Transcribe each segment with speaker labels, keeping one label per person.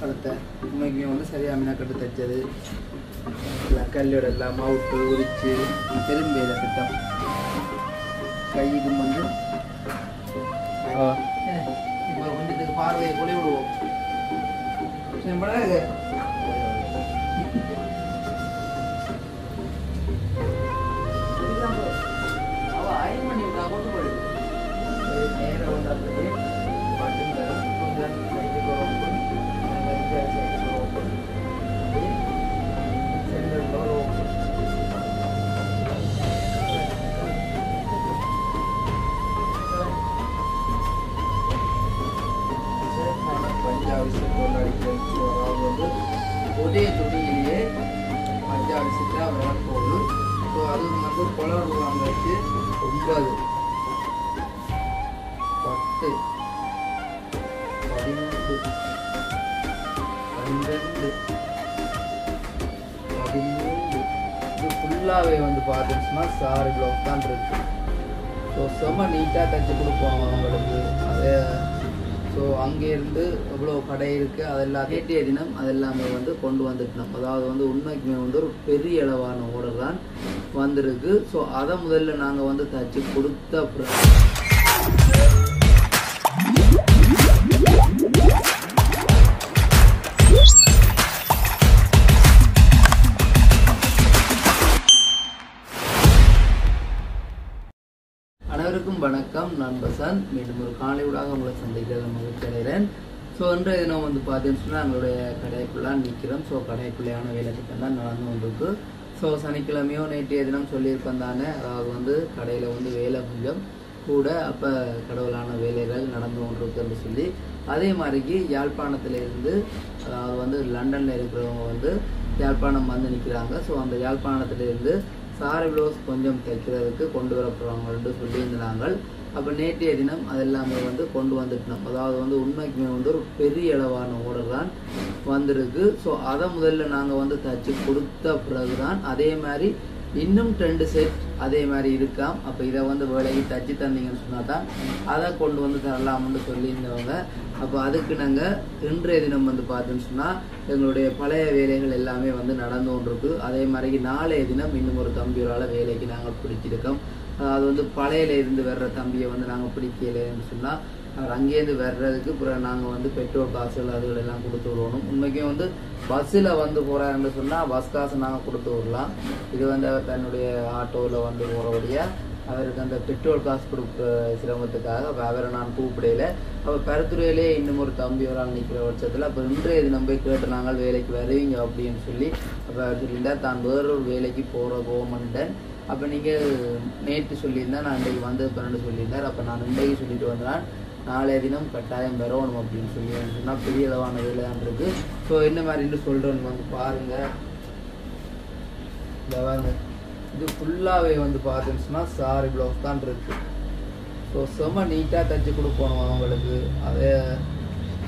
Speaker 1: அடுத்த உண்மைக்குமே வந்து சரியாக மினக்கட்டு தைச்சது கல்லோட எல்லாம் மவுட்டு உரிச்சு பெரும்பேல திட்டம் கையும் வந்து இப்போ கொஞ்சத்துக்கு பார்வையை கொலை விடுவோம் அவ அயன் பண்ணி விட்டா கொண்டு போயிடு நேரம் வந்தாலே பட்டன் தரம் கொஞ்சம் கைக்கு open open centre door open Punjabi set அடிக்கிறது அதாவது வந்து ஒரே துணியிலேயே பஞ்சாபி செட்டாக வரப்போகுது ஸோ அது வந்து கொலர் வாங்கிச்சு 9 10 11 12 13 இது ஃபுல்லாகவே வந்து பார்த்துச்சுன்னா சாரி ப்ளவுஸ் தான் இருக்கு ஸோ செம்ம நீட்டாக தைச்சி கொடுப்போம் அவங்களுக்கு அதை ஸோ அங்கேருந்து எவ்வளோ கடை இருக்குது அதெல்லாம் கேட்டிய தினம் அதெல்லாமே வந்து கொண்டு வந்துட்டோம் அதாவது வந்து உண்மைக்குமே வந்து ஒரு பெரிய அளவான ஆர்டர் தான் வந்திருக்கு ஸோ அதை முதல்ல நாங்கள் வந்து தைச்சி கொடுத்த அனைவருக்கும் வணக்கம். நான் பசந்த். மீண்டும் ஒரு காலையூடாக உங்களை சந்திக்கிறத மகிழ்ச்சி அடைகிறேன். ஸோ இன்றைய தினம் வந்து பார்த்தீங்கன்னு சொன்னால் எங்களுடைய கடைக்குள்ளே நிற்கிறோம். ஸோ கடைக்குள்ளையான வேலை திட்டம் தான் நடந்து கொண்டிருக்கு. ஸோ சனிக்கிழமையோ நேற்றைய தினம் சொல்லியிருப்பேன் தானே, அதாவது வந்து கடையில் வந்து வேலை கொஞ்சம் கூட அப்போ கடவுளான வேலைகள் நடந்து கொண்டிருக்குன்னு சொல்லி அதே மாதிரிக்கு யாழ்ப்பாணத்திலேருந்து அதாவது வந்து லண்டனில் இருக்கிறவங்க வந்து யாழ்ப்பாணம் வந்து நிற்கிறாங்க. ஸோ அந்த யாழ்ப்பாணத்திலேருந்து சாரி ப்ளவுஸ் கொஞ்சம் தைக்கிறதுக்கு கொண்டு வரப்படுறாங்கன்னு சொல்லியிருந்தாங்க. அப்போ நேற்றைய தினம் அதெல்லாமே வந்து கொண்டு வந்துட்டோம். அதாவது வந்து உண்மைக்குமே வந்து ஒரு பெரிய அளவான ஆர்டர் தான் வந்திருக்கு. ஸோ அதை முதல்ல நாங்கள் வந்து தைச்சி கொடுத்த பிறகு தான் அதே மாதிரி இன்னும் 2 செட் அதே மாதிரி இருக்காம். அப்போ இதை வந்து வேலைக்கு தைச்சி தந்தீங்கன்னு சொன்னால் தான் அதை கொண்டு வந்து தரலாம்னு சொல்லியிருந்தவங்க. அப்போ அதுக்கு நாங்கள் இன்றைய தினம் வந்து பார்த்தோன்னு சொன்னால் எங்களுடைய பழைய வேலைகள் எல்லாமே வந்து நடந்து கொண்டிருக்கு. அதே மாதிரி நாளைய தினம் இன்னும் ஒரு தம்பியோரால் வேலைக்கு நாங்கள் பிடிச்சிருக்கோம். அது வந்து பழையில இருந்து வர்ற தம்பியை வந்து நாங்கள் பிடிக்கலைன்னு சொன்னால் அவர் அங்கேருந்து வர்றதுக்கு அப்புறம் நாங்கள் வந்து பெட்ரோல் காசுகள் அதுகளெல்லாம் கொடுத்து விடணும். உண்மைக்கே வந்து பஸ்ஸில் வந்து போகிறாருன்னு சொன்னால் பஸ் காசு நாங்கள் கொடுத்து விடலாம். இது வந்து அவர் தன்னுடைய ஆட்டோவில் வந்து போகிறபடியாக அவருக்கு அந்த பெட்ரோல் காசு கொடுக்குற சிரமத்துக்காக அப்போ அவரை நான் கூப்பிடையில அப்போ பருத்துறையிலே இன்னும் ஒரு தம்பி ஒரு ஆள் நிற்கிற பட்சத்தில் அப்போ இன்றைய தினம் போய் கேட்டு நாங்கள் வேலைக்கு வருவீங்க அப்படின்னு சொல்லி அப்போ அவர் சொல்லியிருந்தால் தான் வேறொரு வேலைக்கு போகமாட்டேன். அப்போ நீங்கள் நேற்று சொல்லியிருந்தேன், நான் இன்றைக்கு வந்து 12 சொல்லியிருந்தார். அப்போ நான் இன்றைக்கு சொல்லிட்டு வந்தேன் நாளைய தினம் கட்டாயம் வரணும் அப்படின்னு சொல்லி சொன்னால் பெரிய அளவான வேலை தான் இருக்குது. ஸோ என்ன மாதிரின்னு சொல்கிறேன்னு வந்து பாருங்கள். இந்த பாருங்க, இது ஃபுல்லாகவே வந்து பார்த்தீங்கன்னா சாரி ப்ளவுஸ் தான் இருக்குது. ஸோ செம்ம நீட்டாக தைச்சி கொடுப்போம் அவங்களுக்கு அதை.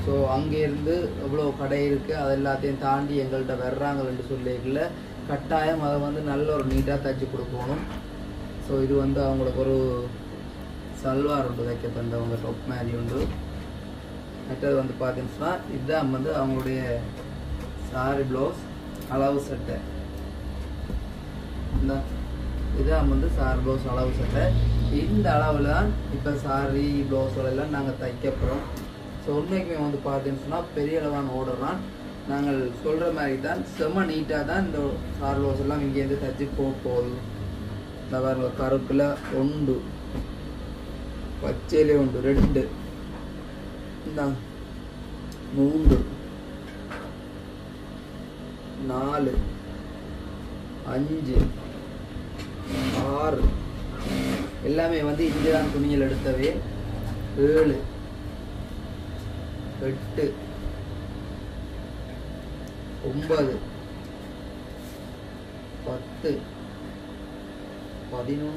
Speaker 1: ஸோ அங்கேருந்து எவ்வளோ கடை இருக்குது அது எல்லாத்தையும் தாண்டி எங்கள்கிட்ட வர்றாங்கன்னு சொல்லிக்கல கட்டாயம் அதை வந்து நல்ல ஒரு நீட்டாக தைச்சி கொடுக்கணும். ஸோ இது வந்து அவங்களுக்கு ஒரு சல்வார் உண்டு தைக்க தந்தவங்க டாப் மாதிரி உண்டு. மற்றது வந்து பார்த்தீங்கன்னா இதுதான் வந்து அவங்களுடைய சாரி ப்ளவுஸ் அளவு சட்டை. இதுதான் வந்து சாரி ப்ளவுஸ் அளவு சட்டை. இந்த அளவில் தான் இப்போ சாரி ப்ளவுஸ்களெல்லாம் நாங்கள் தைக்க போகிறோம். ஸோ உண்மைக்குமே வந்து பார்த்தீங்கன்னா பெரிய அளவான ஆர்டர் தான். நாங்கள் சொல்கிற மாதிரி தான் செம்ம நீட்டாக தான் இந்த சாரி ப்ளவுஸ் எல்லாம் இங்கேருந்து தைச்சி போகுது. இந்த பாருங்க, கருப்பில் உண்டு, பச்சையிலே உண்டு 2, இந்த 3, 4, 5, 6 எல்லாமே வந்து இங்கேதான் துணியில் எடுத்தவே. 7, 8, 9, 10, 11,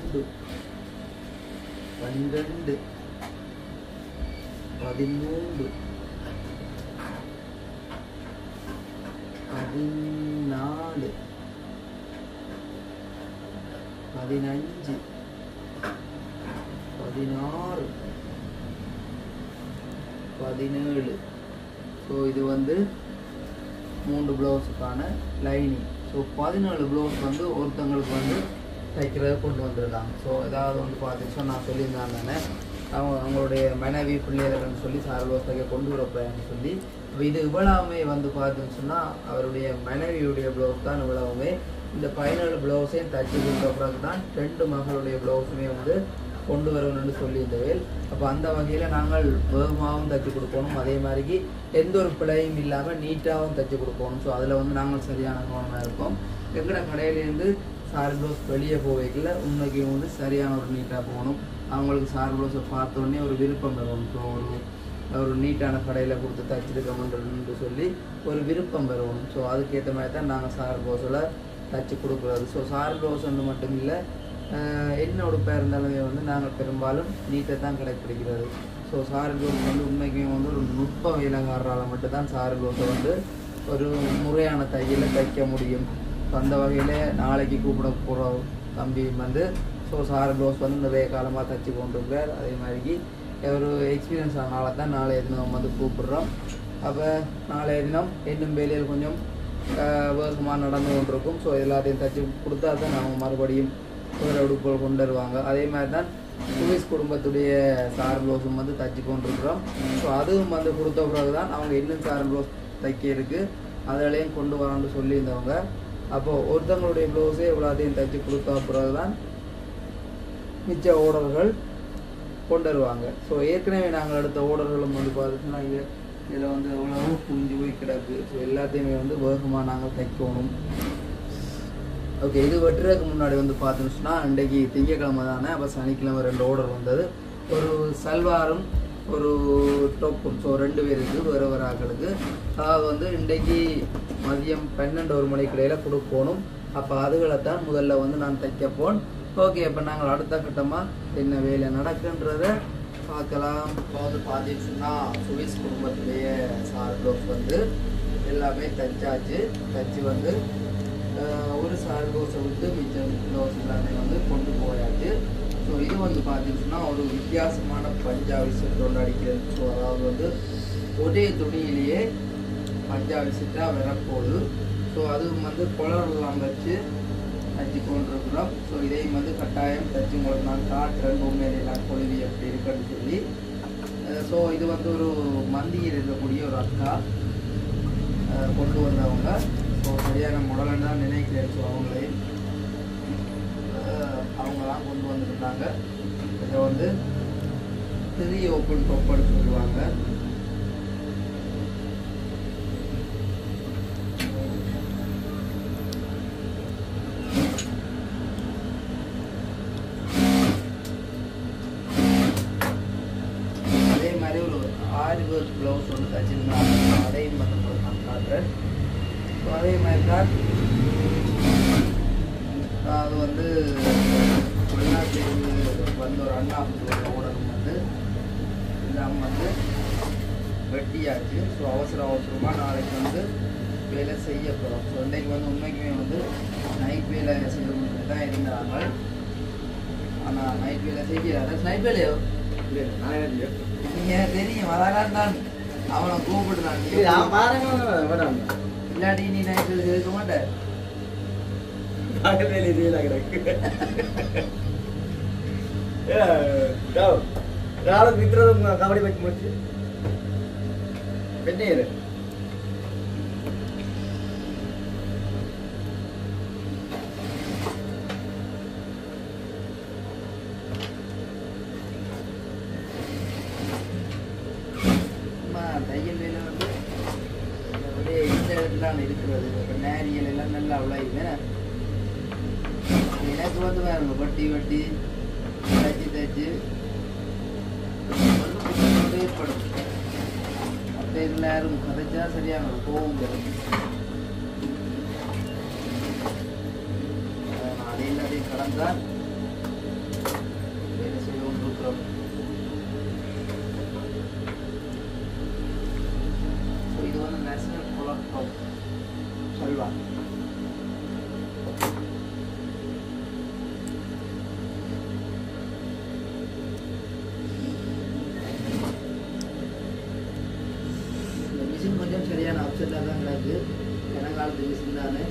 Speaker 1: 12, 13, 14, 15, 16, 17. ஸோ இது வந்து 3 ப்ளவுஸுக்கான லைனிங். ஸோ 17 ப்ளவுஸ் வந்து ஒருத்தவங்களுக்கு வந்து தைக்கிறத கொண்டு வந்திருக்காங்க. ஸோ ஏதாவது வந்து பார்த்துச்சோம் நான் சொல்லியிருந்தேன் தானே அவங்களுடைய மனைவி பிள்ளைகள்னு சொல்லி சார் ப்ளவுஸ் தைக்க கொண்டு வரப்போன்னு சொல்லி. இப்போ இது இவ்வளவுமே வந்து பார்த்துன்னு சொன்னால் அவருடைய மனைவியுடைய ப்ளவுஸ் தான் இவ்வளவுமே. இந்த 17 ப்ளவுஸையும் தைச்சி கொடுத்த பிறகு தான் 2 மகளுடைய ப்ளவுஸுமே வந்து கொண்டு வரணும்னு சொல்லியிருந்தவேல். அப்போ அந்த வகையில் நாங்கள் வேகமாகவும் தைச்சி கொடுக்கணும், அதே மாதிரிக்கு எந்த ஒரு பிழையும் இல்லாமல் நீட்டாகவும் தைச்சி கொடுக்கணும். ஸோ அதில் வந்து நாங்கள் சரியான கவனமாக இருப்போம். எங்கட கடையிலேருந்து சார் ப்ளவுஸ் வெளியே போவைக்கல உண்மைக்கு வந்து சரியான ஒரு நீட்டாக போகணும். அவங்களுக்கு சார் ப்ளவுஸை பார்த்தோன்னே ஒரு விருப்பம் வரணும். ஸோ ஒரு நீட்டான கடையில் கொடுத்து தைச்சிருக்கோம்னு சொல்லி ஒரு விருப்பம் வரணும். ஸோ அதுக்கேற்ற மாதிரி தான் நாங்கள் சார் ப்ளவுஸில் தைச்சி கொடுக்குறது. ஸோ சார் ப்ளவுஸ் வந்து மட்டும் இல்லை, என்ன உடுப்பாக இருந்தாலுமே வந்து நாங்கள் பெரும்பாலும் நீட்டை தான் கடைப்பிடிக்கிறது. ஸோ சார் ப்ளவுஸ் வந்து உண்மைக்குமே வந்து ஒரு நுட்ப வேலைக்காரரால் மட்டும்தான் சார் ப்ளவுஸை வந்து ஒரு முறையான தையலை தைக்க முடியும். ஸோ அந்த வகையில் நாளைக்கு கூப்பிட போகிற தம்பி வந்து ஸோ சார் ப்ளவுஸ் வந்து நிறைய காலமாக தைச்சி கொண்டிருக்கிறார். அதே மாதிரிக்கு ஒரு எக்ஸ்பீரியன்ஸ் ஆனால தான் நாளைய தினம் வந்து கூப்பிடுறோம். அப்போ நாளைய தினம் இன்னும் வேலையில் கொஞ்சம் வேகமாக நடந்து கொண்டிருக்கும். ஸோ எல்லாத்தையும் தைச்சி கொடுத்தா தான் நாங்கள் மறுபடியும் வேறு உடுப்புகள் கொண்டு வருவாங்க. அதே மாதிரி தான் சுவிஸ் குடும்பத்துடைய சார் ப்ளவுஸும் வந்து தைச்சி கொண்டிருக்கிறோம். ஸோ அதுவும் வந்து கொடுத்த பிறகு தான் அவங்க இன்னும் சார் ப்ளவுஸ் தைக்க இருக்குது, அதிலையும் கொண்டு வரான்னு சொல்லியிருந்தவங்க. அப்போது ஒருத்தவங்களுடைய ப்ளவுஸே இவ்வளோத்தையும் தைச்சி கொடுத்த பிறகு தான் மிச்ச ஓர்டர்கள் கொண்டு வருவாங்க. ஸோ ஏற்கனவே நாங்கள் எடுத்த ஓர்டர்களும் வந்து பார்த்துட்டுனா இதில் வந்து எவ்வளவோ புரிஞ்சு போய் கிடக்கு. ஸோ எல்லாத்தையுமே வந்து வேகமாக நாங்கள் தைக்கணும். ஓகே, இது வெட்டுறதுக்கு முன்னாடி வந்து பார்த்துச்சுன்னா இன்றைக்கு திங்கக்கிழமை தானே, அப்போ சனிக்கிழமை 2 ஓர்டர் வந்தது. ஒரு சல்வாரும் ஒரு டொப்பும். ஸோ 2 பேருக்கு வேறு வேறு ஆக்களுக்கு. அதாவது வந்து இன்றைக்கு மதியம் 12 மணிக்கு இடையில் கொடுக்கணும். அப்போ அதுகளை தான் முதல்ல வந்து நான் தைக்கப்போன். ஓகே, இப்போ நாங்கள் அடுத்த கட்டமாக என்ன வேலை நடக்குன்றத பார்க்கலாம். இப்போ வந்து பார்த்துச்சுன்னா சுவிஸ் குடும்பத்துடைய சார் ப்ளவுஸ் வந்து எல்லாமே தைச்சாச்சு. தைச்சி வந்து ஒரு சார் ப்ளவுஸை விட்டு மிச்சம் ப்ளவுஸ் எல்லாமே வந்து கொண்டு போயாச்சு. ஸோ இது வந்து பார்த்துச்சுன்னா ஒரு வித்தியாசமான பஞ்சாபி செட் ஒன்று அடிக்கிறது. ஸோ அதாவது வந்து ஒரே துணியிலேயே பஞ்சாபி செட்டாக வரப்போகுது. ஸோ அதுவும் வந்து குளரெல்லாம் வச்சு தைச்சி கொண்டிருக்கிறோம். ஸோ இதையும் வந்து கட்டாயம் தைச்சி உங்களுக்கு நான் காட்டுறேன் உண்மையிலாம் கொழுவி எப்படி இருக்குன்னு சொல்லி. ஸோ இது வந்து ஒரு மந்தியில் இருக்கக்கூடிய ஒரு அக்கா கொண்டு வந்தவங்க. ஸோ சரியான முடலன்னு தான் நினைக்கிறேன். ஸோ அவங்களாம் கொண்டு வந்துருந்தாங்க. இதை வந்து 3 ஓப்பன் டாப்னு சொல்லுவாங்க. அதே மாதிரி ஒரு ஆரி ஒர்க் ப்ளவுஸ் ஒன்று தைச்சிருந்தாங்க, அதையும் வந்து நான் காட்டுறேன். ஸோ அதே மாதிரி தான் அது வந்து வெளிநாட்டிலிருந்து வந்து ஒரு அண்ணா ஓடணும் வந்து எல்லாம் வந்து வெட்டியாச்சு. ஸோ அவசரமாக நாளைக்கு வந்து வேலை செய்ய போகிறோம். ஸோ இன்றைக்கு வந்து உண்மைக்குமே வந்து நைட் வேலை செய்யணும்னு தான் இருந்தாங்க. ஆனால் நைட் வேலை செய்கிறாரு. நைட் வேலையோ நீங்கள் தெரியும், அதெல்லாம் தான் அவனை கூப்பிடுறான். இல்லாட்டி நீ நைட் வேலை செய்ய மாட்டேன்.
Speaker 2: கபடி பற்றி முடிச்சு பெண்ணே
Speaker 1: தையல் வேலை வந்து ஒரே இந்த இடத்துல இருக்கிறது. நேரியல் எல்லாம் நல்லா அவ்வளோ எனக்கு வந்து வேறுங்க வட்டி வட்டி தைச்சி தைச்சி ஏற்படும். மற்ற இதில் யாரும் கதைச்சா சரியாக கோவம் வரும். அதே எல்லாத்தையும் கடந்தால் வேலை செய்ய கொண்டிருக்கிறோம். இது வந்து நேஷனல் குளம் சொல்வாங்க. மிஷின் கொஞ்சம் சரியான அப்செட்டாக தான் கிடக்கு. ஜனகாலத்து மிஷின் தானே.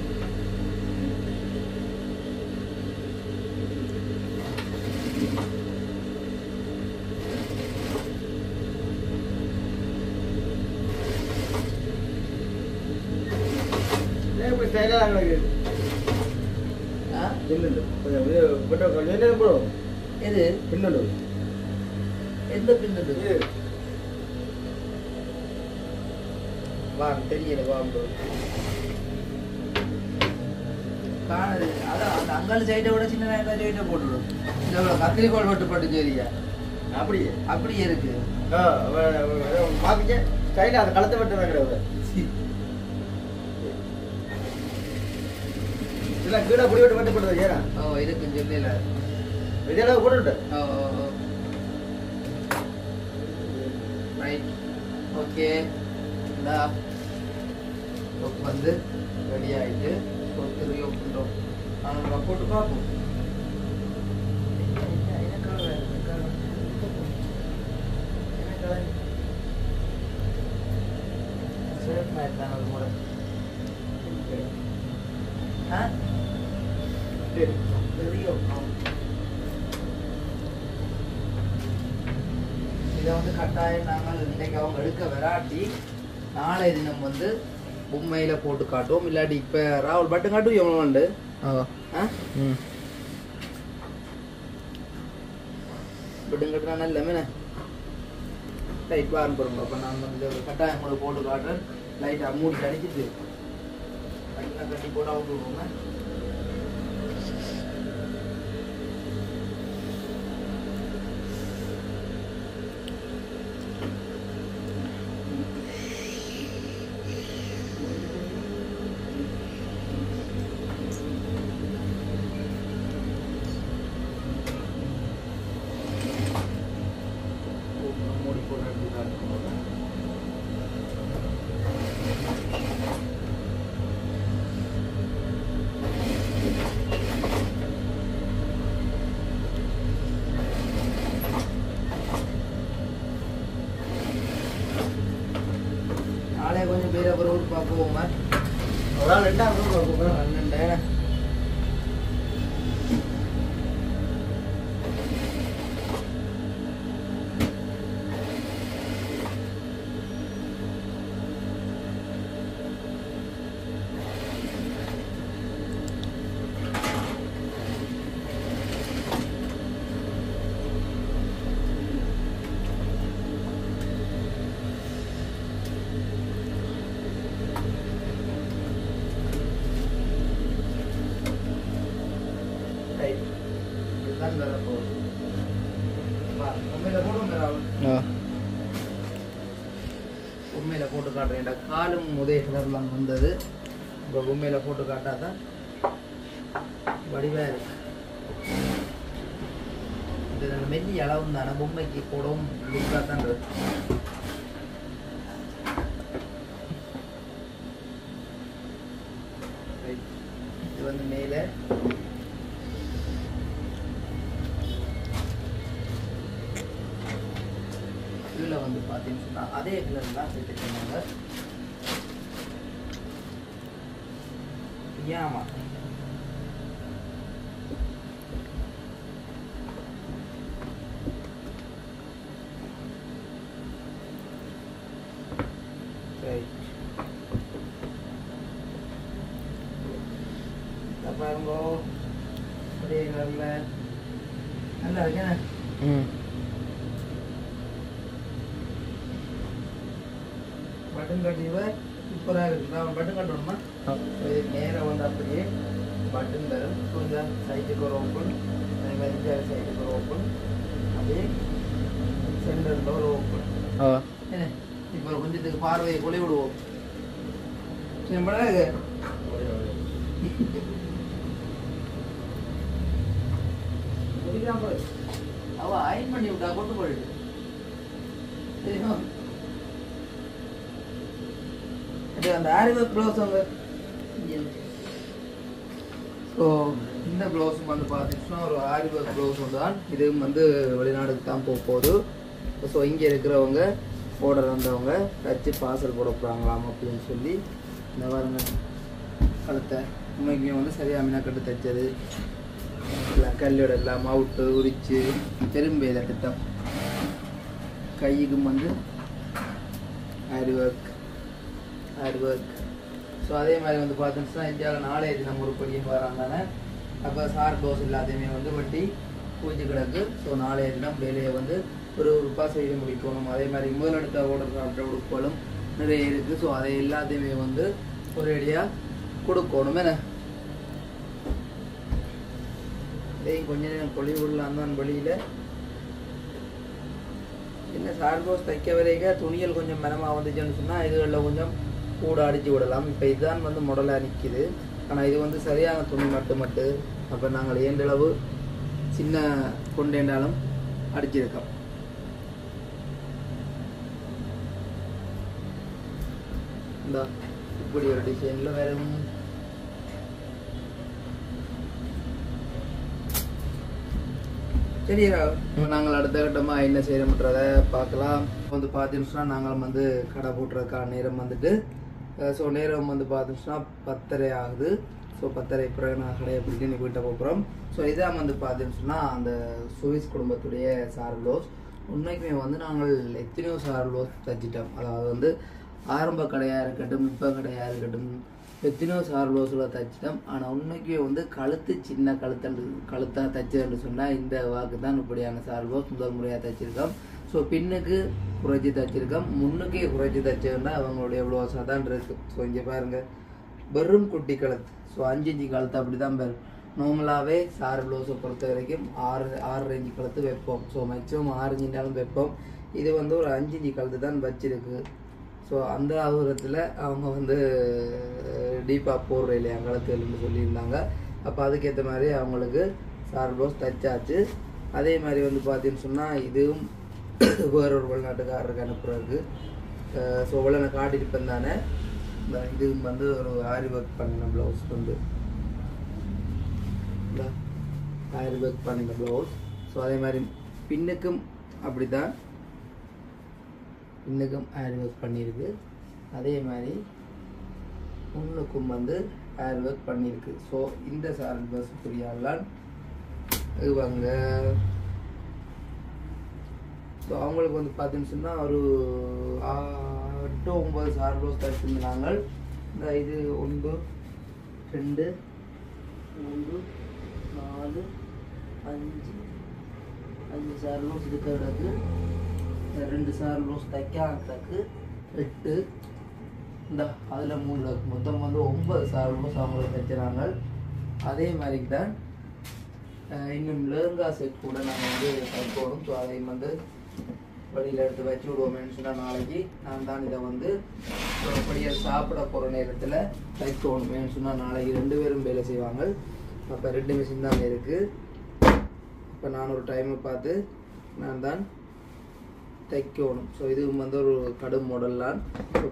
Speaker 1: எது பின்னடு? எந்த பின்னடு? வா தெரியல வா காணது. அதான் அந்த அங்காள் சைட்டை விட சின்ன வெங்காய சைட்டை போட்டுடும். இந்த கத்திரிக்கோள் வெட்டுப்பட்டு சரியா அப்படியே அப்படியே இருக்கு. பாப்பிக்க ஸ்டைல அதை கலத்தை வெட்ட வைக்கிறவங்க இல்லை கீழே புடி வெட்டு வெட்டப்படுது ஏன்னா இருக்குன்னு சொல்லல இதெல்லாம் போட்டு ரைட் ஓகே. இந்த வந்து ரெடி ஆகிட்டு திரும்பி பண்ணுறோம். நாங்கள் போட்டு பார்ப்போம். இதை வந்து கட்டாயம் நாங்கள் இன்னைக்கு அவங்க எடுக்க வராட்டி நாளை தினம் வந்து பொம்மையில போட்டு காட்டுவோம். இல்லாட்டி இப்ப ராகுல் பட்டன் காட்டும் எவ்வளவு உண்டு பட்டன் கட்டுனா நல்ல லைட் பாருங்க பாருங்க. அப்ப நான் வந்து கட்டாயம் கூட போட்டு காட்டுறேன். லைட்டா மூடி அடிச்சுட்டு கட்டி போட்டு அவுட் விடுவோங்க. கொஞ்சம் பேர் அப்புறம் ஊர் பார்ப்போமா? அதான் ரெண்டாவது பார்ப்போம். ரெண்டாயிரம் உண்மையில போட்டு காட்டுறேன். காலும் முதல் கலர்லாம் வந்தது. இப்போ உண்மையில போட்டு காட்டாதான் வடிவா இருக்கு. இது மெல்லி அளவு தானே பொம்மைக்கு போடவும் லுக்கா தான் இருக்கு. இது வந்து மேலே கீழே வந்து பார்த்தீங்கன்னு சொன்னால் அதே கலர் தான் சேர்த்துக்கோங்க. ஏமா பாருங்க அதே கலரில் நல்லா இருக்கேன். பட்டன் கட்டிவ சூப்பராக இருக்கு. நான் பட்டன் கட்டணுமா? நேரம் வந்து அப்படியே பட்டன் தரும். கொஞ்சம் சைட்டுக்கு ஒரு ஓப்பன், அதே மாதிரி சைட்டுக்கு ஒரு ஓப்பன், அப்படியே சென்டரில் ஒரு ஓப்பன். என்ன இப்போ கொஞ்சத்துக்கு பார்வையை கொலை விடுவோம். சிம்பிளாக அவ அயன் பண்ணி விட்டா கொண்டு போயிடு தெரியுமா? அந்த ஆரிவர்க் ப்ளவுஸ் அவங்க. ஸோ இந்த ப்ளவுஸும் வந்து பார்த்தீங்கன்னா ஒரு ஆரிவர்க் ப்ளவுஸ் தான். இதுவும் வந்து வெளிநாடுக்கு தான் போக போகுது. ஸோ இங்கே இருக்கிறவங்க ஆர்டர் வந்தவங்க தச்சு பார்சல் போட போகிறாங்களாம் அப்படின்னு சொல்லி இந்த வாரங்க கழுத்தை உண்மைக்குமே வந்து சரியாக மினக்கட்டு தைச்சது கல்லோட எல்லாம் அவுட்டு உரிச்சு திரும்பி திட்டம் கையுக்கும் வந்து ஹேர் ஒர்க் ஸோ அதே மாதிரி வந்து பார்த்துச்சுன்னா இந்தியாவில் நாளே நம்ம ஒரு படியும் வராங்க அப்போ சார் டோஸ் எல்லாத்தையுமே வந்து வட்டி பூச்சி கிடக்கு ஸோ நாளைய தினம் வேலையை வந்து ஒரு ரூபாய் செய்து முடிக்கணும் அதே மாதிரி முதலெடுத்த ஓடர் சாப்பிட்ட உடுப்புகளும் நிறைய இருக்குது ஸோ அதை எல்லாத்தையுமே வந்து ஒரேடியாக கொடுக்கணும் என்ன இதையும் கொஞ்ச நேரம் கொழி விடலாம் தான் வழியில் என்ன சார் டோஸ் தைக்க வரைக்கும் துணிகள் கொஞ்சம் மனமாக வந்துச்சுன்னு சொன்னால் இதுகளில் கொஞ்சம் கூட அடித்து விடலாம் இப்போ இதுதான் வந்து முடலாக நிற்கிது ஆனால் இது வந்து சரியான துணி மட்டு அப்போ நாங்கள் ஏண்டளவு சின்ன கொண்டேண்டாலும் அடிச்சிருக்கோம் இந்த இப்படி ஒரு டிசைனில் வேற சரியா நாங்கள் அடுத்த கட்டமாக என்ன செய்யறோம்ன்றதை பார்க்கலாம் வந்து பார்த்தீங்கன்னா நாங்கள் வந்து கடை போட்டுறதுக்கான நேரம் வந்துட்டு ஸோ நேரம் வந்து பார்த்தீங்கன்னா 10:30 ஆகுது ஸோ 10:30 பிறகு நான் கடையை பிடிச்சி நீ வீட்டை போகிறோம் ஸோ இதான் வந்து பார்த்தீங்கன்னா அந்த சுவிஸ் குடும்பத்துடைய சார் ப்ளவுஸ் உண்மைக்குமே வந்து நாங்கள் எத்தனையோ சார் ப்ளவுஸ் தைச்சிட்டோம் அதாவது வந்து ஆரம்ப கடையாக இருக்கட்டும் இப்போ கடையாக இருக்கட்டும் எத்தனையோ சார் ப்ளவுஸில் தைச்சிட்டோம் ஆனால் உண்மைக்குமே வந்து கழுத்து சின்ன கழுத்தாக தைச்சதுன்னு சொன்னால் இந்த வாக்கு தான் இப்படியான சார் ப்ளவுஸ் முதல் முறையாக தைச்சிருக்கோம் ஸோ பின்னுக்கு குறைச்சி தைச்சிருக்கோம் முன்னுக்கே குறைச்சி தைச்சதுன்னா அவங்களுடைய ப்ளவுஸாக தான் இருக்குது ஸோ இங்கே பாருங்கள் வெறும் குட்டி கழுத்து ஸோ 5 கழுத்து அப்படி தான் பாரு நார்மலாகவே சார் ப்ளவுஸை பொறுத்த வரைக்கும் 6 இன்ச்சு கழுத்து வைப்போம் ஸோ மேக்ஸிமம் 6 இன்ச்சாலும் வைப்போம் இது வந்து ஒரு 5 இன்ச்சு கழுத்து தான் வச்சிருக்கு ஸோ அந்த தூரத்தில் அவங்க வந்து டீப்பாக போடுற இல்லையா கழுத்துன்னு சொல்லியிருந்தாங்க அப்போ அதுக்கேற்ற மாதிரி அவங்களுக்கு சார் ப்ளவுஸ் தைச்சாச்சு அதே மாதிரி வந்து பார்த்தீங்கன்னு சொன்னால் இதுவும் வேறொரு வெளிநாட்டுக்காரருக்கு அனுப்புறதுக்கு ஸோ இவ்வளோ நான் காட்டியிருப்பேன் தானே இதுவும் வந்து ஒரு ஆரி ஒர்க் பண்ணின ப்ளவுஸ் வந்து ஆரி ஒர்க் பண்ணின ப்ளவுஸ் ஸோ அதே மாதிரி பின்னுக்கும் அப்படி தான் பின்னுக்கும் ஆரி ஒர்க் பண்ணியிருக்கு அதே மாதிரி முன்னுக்கும் வந்து ஆரி ஒர்க் பண்ணியிருக்கு ஸோ இந்த சார் ப்ளவுஸ் புரியாதான் இவங்க ஸோ அவங்களுக்கு வந்து பார்த்தீங்கன்னு சொன்னால் ஒரு 8-9 சார் ப்ளவுஸ் தைச்சிருந்தாங்க இந்த இது 1 2 3 4 5 சார் ப்ளவுஸ் இருக்கிறதுக்கு 2 சார் ப்ளவுஸ் தைக்காததுக்கு 8 இந்த அதில் 3 மொத்தம் வந்து 9 சார் ப்ளவுஸ் அவங்களுக்கு தைச்சிறாங்க அதே மாதிரி தான் இன்னும் லேங்கா செட் கூட நாங்கள் வந்து தைக்கணும் ஸோ அதையும் வந்து வழியில் எடுத்து வச்சு விடுவோமேன்னு சொன்னால் நாளைக்கு நான் தான் இதை வந்து அப்படியே சாப்பிட போகிற நேரத்தில் தைக்கணுமேன்னு சொன்னால் நாளைக்கு 2 பேரும் வேலை செய்வாங்க அப்போ 2 மிஷின் தான் இருக்குது இப்போ நான் ஒரு டைமை பார்த்து நான் தான் தைக்கணும் ஸோ இதுவும் வந்து ஒரு கடும் மாடல்லாம் இப்போ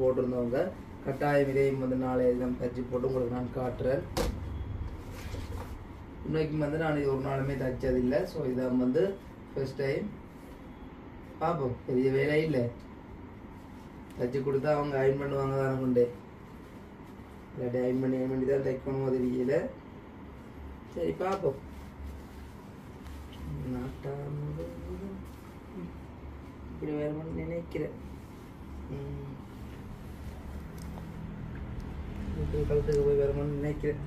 Speaker 1: போட்டிருந்தவங்க கட்டாயம் இதையும் வந்து நாளைய தினம் தைச்சி போட்டு உங்களுக்கு நான் காட்டுறேன் இன்னைக்கு வந்து நான் இது ஒரு நாளுமே தைச்சதில்லை ஸோ இதை வந்து ஃபர்ஸ்ட் டைம் பார்ப்போம் பெரிய வேலை இல்லை தைச்சி கொடுத்தா அவங்க அயன் பண்ணுவாங்க தானே கொண்டே இல்லாட்டி அயன் பண்ணி தான் தைக்கணும் தெரியல சரி பார்ப்போம் இப்படி வேணும்னு நினைக்கிறேன் கழுத்துக்கு போய் வரணும்னு நினைக்கிறேன்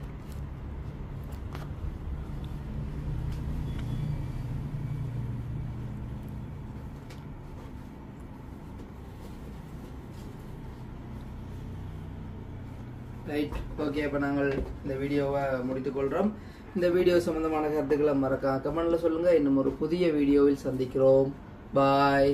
Speaker 1: ரைட் ஓகே இப்போ நாங்கள் இந்த வீடியோவை முடித்துக்கொள்கிறோம் இந்த வீடியோ சம்பந்தமான கருத்துக்களை மறக்காம கமெண்ட்ல சொல்லுங்கள் இன்னும் ஒரு புதிய வீடியோவில் சந்திக்கிறோம் பாய்